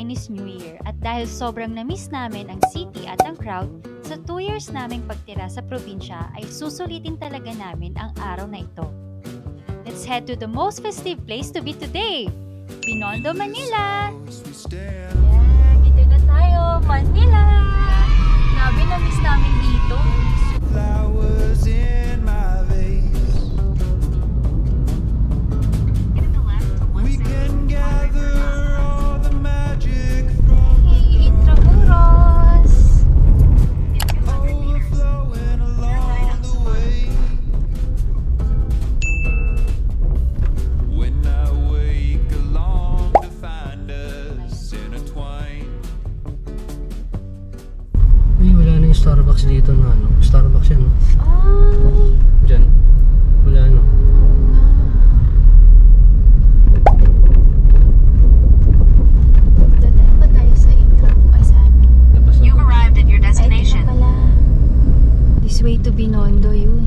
Chinese New Year at dahil sobrang na-miss namin ang city at ang crowd, sa 2 years naming pagtira sa probinsya ay susulitin talaga namin ang araw na ito. Let's head to the most festive place to be today, Binondo, Manila! Yeah, dito na tayo, Manila! Grabe, na-miss namin dito. Flowers in my vase. We can gather all the magic from Hey, Intramuros! overflowing along the way. When I wake along to find us intertwined. Ay, wala na yung Starbucks dito na ano. Starbucks yan. Ay! Diyan. Wala no. Dadaan ba tayo sa intro? Ay, sa ano? Labas na. You've arrived at your Ay, ito destination. pala. This way to Binondo, yun.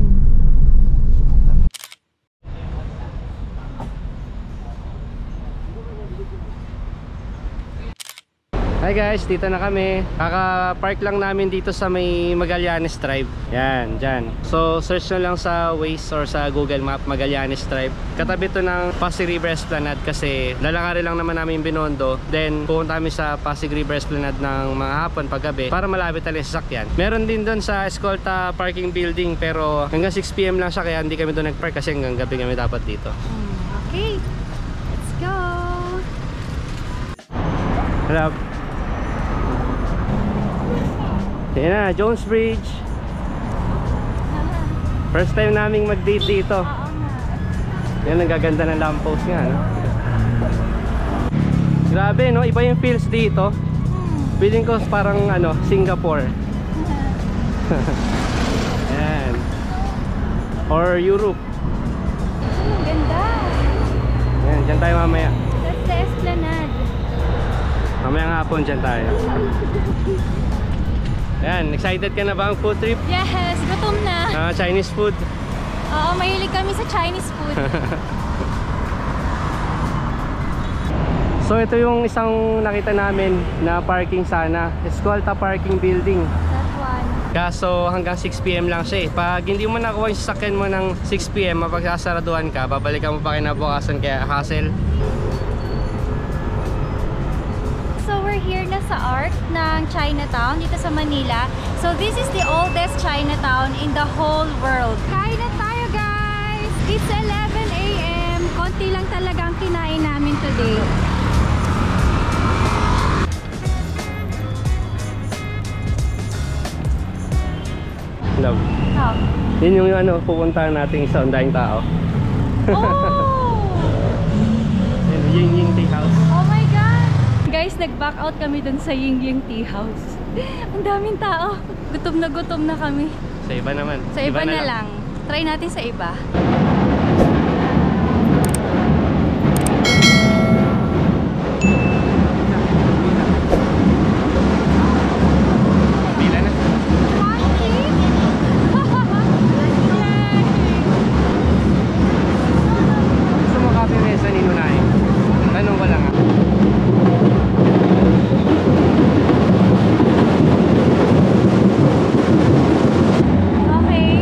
Hi guys, dito na kami. Kaka-park lang namin dito sa may Magallanes Drive. Yan, dyan. So, search nyo lang sa Waze or sa Google Map, Magallanes Drive. Katabi to ng Pasig River Esplanade kasi lalakarin lang naman namin Binondo. Then, pupunta kami sa Pasig River Esplanade ng mga hapon paggabi para malapit talaga sa sasakyan. Meron din doon sa Escolta Parking Building pero hanggang 6 PM lang siya kaya hindi kami doon nag-park kasi hanggang gabi kami dapat dito. Okay, let's go! Harap. Yan na, Jones Bridge. First time naming mag-date dito. Oo nga. Yan, ang gaganda ng lamppost nga, no? Grabe, no? Iba yung feels dito. Feeling ko parang, ano, Singapore. Yan. Or Europe. Ang ganda! Yan, dyan tayo mamaya. That's the Esplanade. Mamayang hapon dyan tayo. Yan, excited ka na ba ang food trip? Yes, gutom na. Chinese food. Oo, mahilig kami sa Chinese food. So ito yung isang nakita namin na parking sana, Escolta Parking Building. That one. Kaso hanggang 6 PM lang siya eh. Pag hindi mo nakuha yung sasakyan mo ng 6 PM, mapagsasaraduhan ka, babalikan mo pa kinabukasan kaya hassle. So we're here na sa ARC ng Chinatown dito sa Manila. So this is the oldest Chinatown in the whole world. Kain na tayo guys! It's 11 AM. Konti lang talaga ang kinain namin today. Love. Oh. Yun yung ano, pupuntahan natin sa undahing tao. Oh! Ying Ying Tea House. Oh my God! Guys, nag-back out kami dun sa Ying Ying Tea House. Ang daming tao. Gutom na kami. Sa iba naman. Sa iba na lang. Try natin sa iba. Pila na. Gusto mo coffee mesa ni Nunay? Tanong ko lang ah. Okay.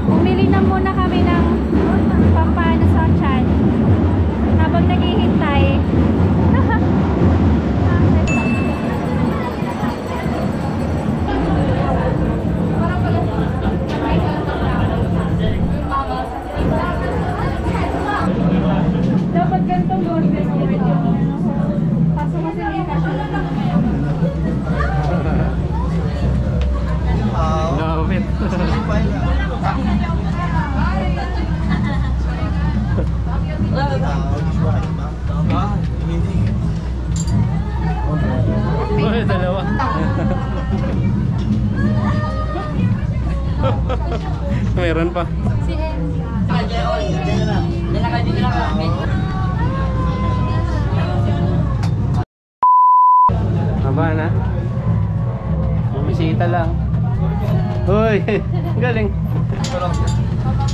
Bumili na muna kami ng pampano sa tiyan habang naghihintay. Dapat ganitong order mo kaso kasi hindi na siya Love it. Uy, dalawa. Meron pa. si Haba na. Bumisita lang. Uy, galing.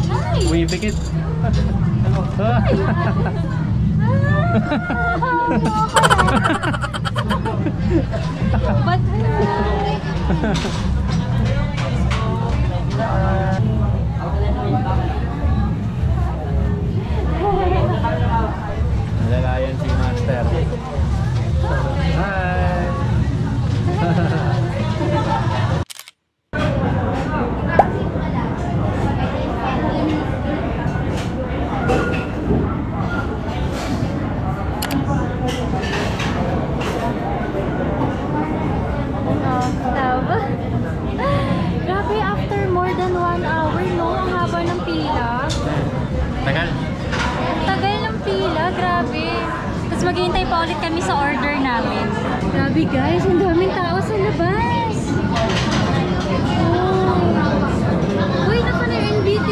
Hi! Umipikit. But Nalalayan si Master. Hi! grabe, after more than 1 hour, no? Ang haba ng pila. Tagal. Tagal ng pila, grabe. Tapos maghihintay pa ulit kami sa order namin. Grabe guys, ang daming tao sa labas. Oh. Uy, naka na yung NBT.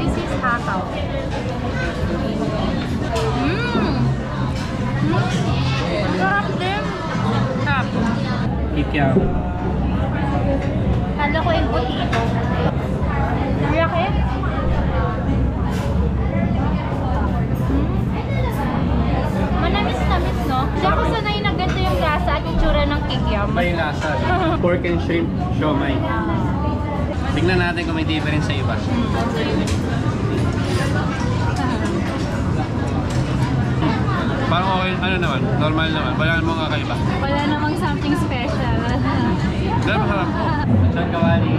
This is hakaw. Sarap din. Sarap. Kikiao. Kala ko yung potato. Laki. Manamis-namis, no? Kasi ako sanay na ganito yung lasa at itsura ng kikiam. May lasa. Pork and shrimp siomai. Tingnan natin kung may difference sa iba. Parang okay, ano naman, normal naman. Wala namang kakaiba. Wala namang something special. Pero masarap po. Saan kawali?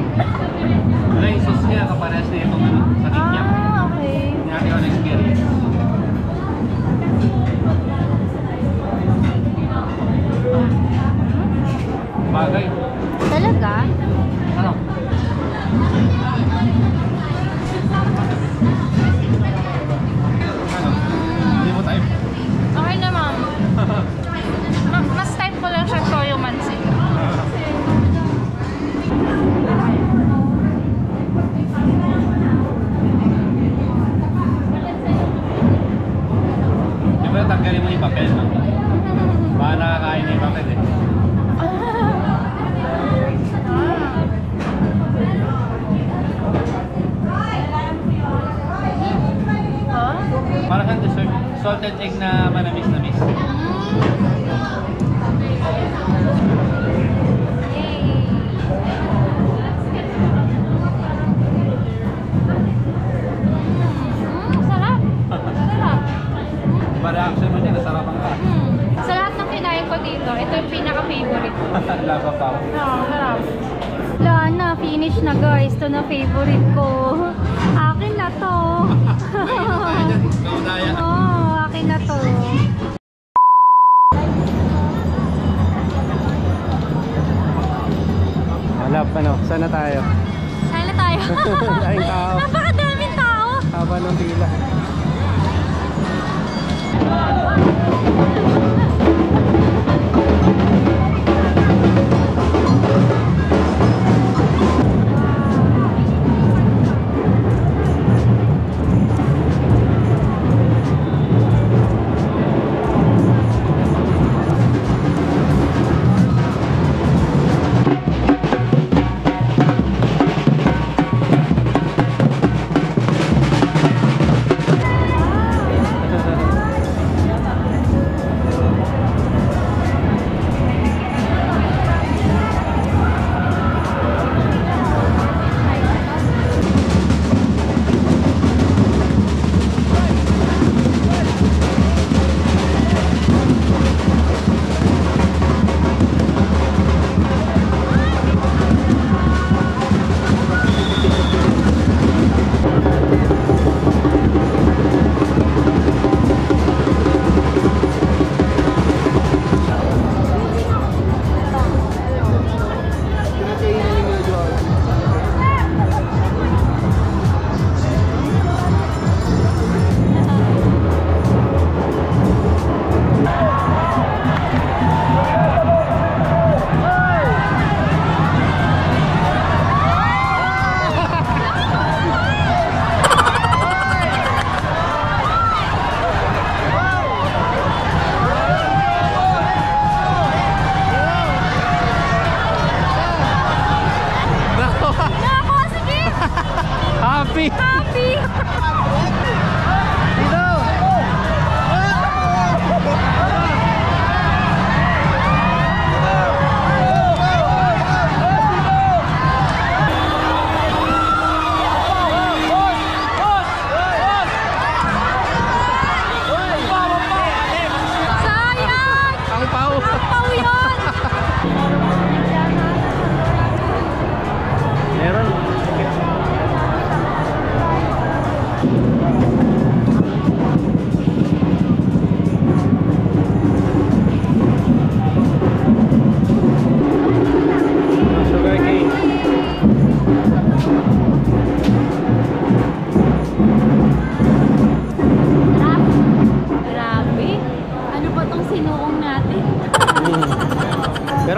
Wala yung sauce niya, kapares na itong ano, sa kikiam. Okay. Hindi natin ako na-experience. Bagay. Talaga? Ano? Ano? Hindi mo type? Okay naman. Mas type ko lang siya toyo mansi. Di ba tanggalin mo yung papel, no? Baka nakakain na yung papel eh. Parang kang dessert. Salted egg na manamis-namis. Sarap. Sarap. Diba reaction mo niya? Nasarapan ka. Sa lahat ng kinain ko dito, ito yung pinaka-favorite ko. Lava pa. Sarap. Wala na, finish na guys. Ito na favorite ko. Akin na to. Kaudaya. Oo, akin na to. Halap, ano? Saan na tayo? Saan na tayo? Daming tao. Napakadaming tao. Haba ng pila.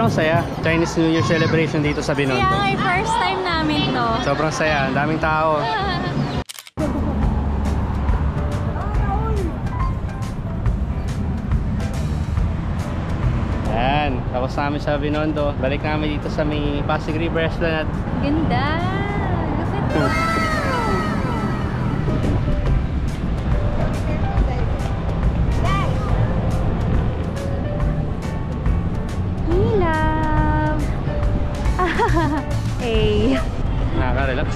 Sobrang saya. Chinese New Year celebration dito sa Binondo. Kaya nga, first time namin to. Sobrang saya. Ang daming tao. Yan. Tapos namin sa Binondo. Balik namin dito sa may Pasig River Esplanade. Ganda! Look at that! Hey, love! Hey! Nakaka-relax.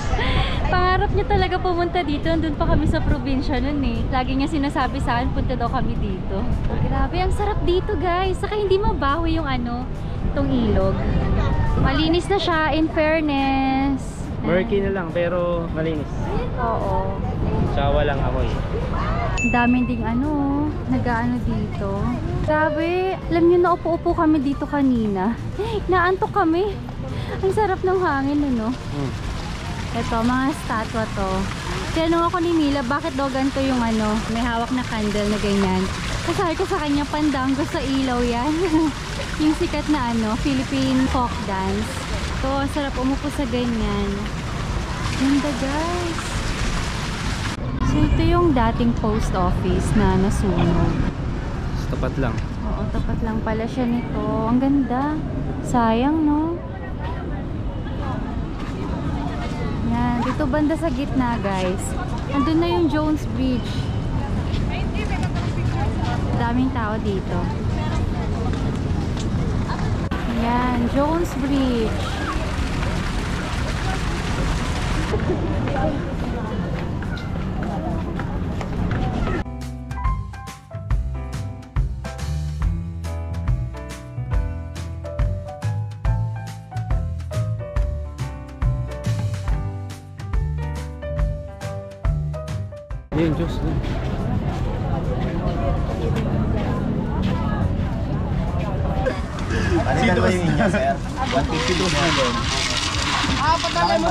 Pangarap niya talaga pumunta dito. Nandun pa kami sa probinsya nun eh. Lagi niya sinasabi sa akin, punta daw kami dito. Grabe, ang sarap dito guys. Saka hindi mabaho yung itong ilog. Malinis na siya, in fairness. Murky na lang pero malinis. Oo. Sawa lang ako eh. Ang dami ding nag-aano dito. Grabe, alam niyo na upo-upo kami dito kanina. Naantok kami. Ang sarap ng hangin Ito, mga statwa to. Tinanong ako ni Mila, bakit daw ganito yung may hawak na candle na ganyan. Sabi ko sa kanya, pandango sa ilaw yan. Yung sikat na Philippine folk dance. Ito, ang sarap umupo sa ganyan. Ganda guys. So ito yung dating post office na nasunog. Tapat lang. Oo, tapat lang pala siya nito. Ang ganda. Sayang, no? Yan, dito banda sa gitna, guys. Andun na yung Jones Bridge. Daming tao dito. Yan, Jones Bridge. Yun, Diyos. Ano dalawa yung inyo, sir? 152 na doon. Patay mo.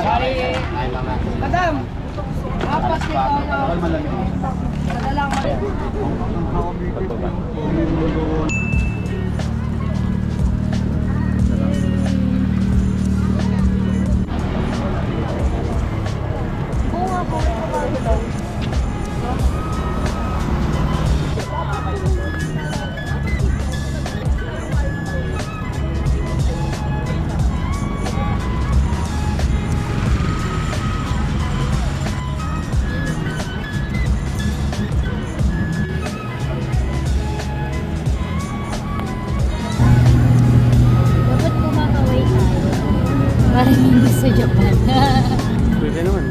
Madam! Apas niya ko. Bawal malamig. Madalang mo rin. Parang hindi sa Japan. Pwede naman.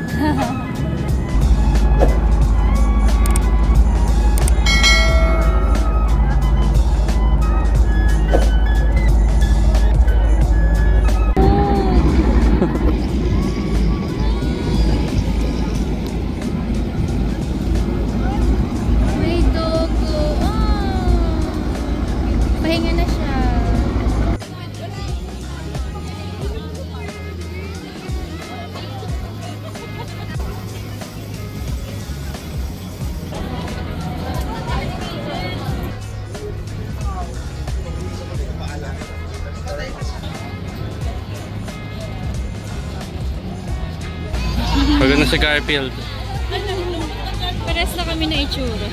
May dogo. Pahinga na siya. Pagano si Garfield. Pares na kami na itsura.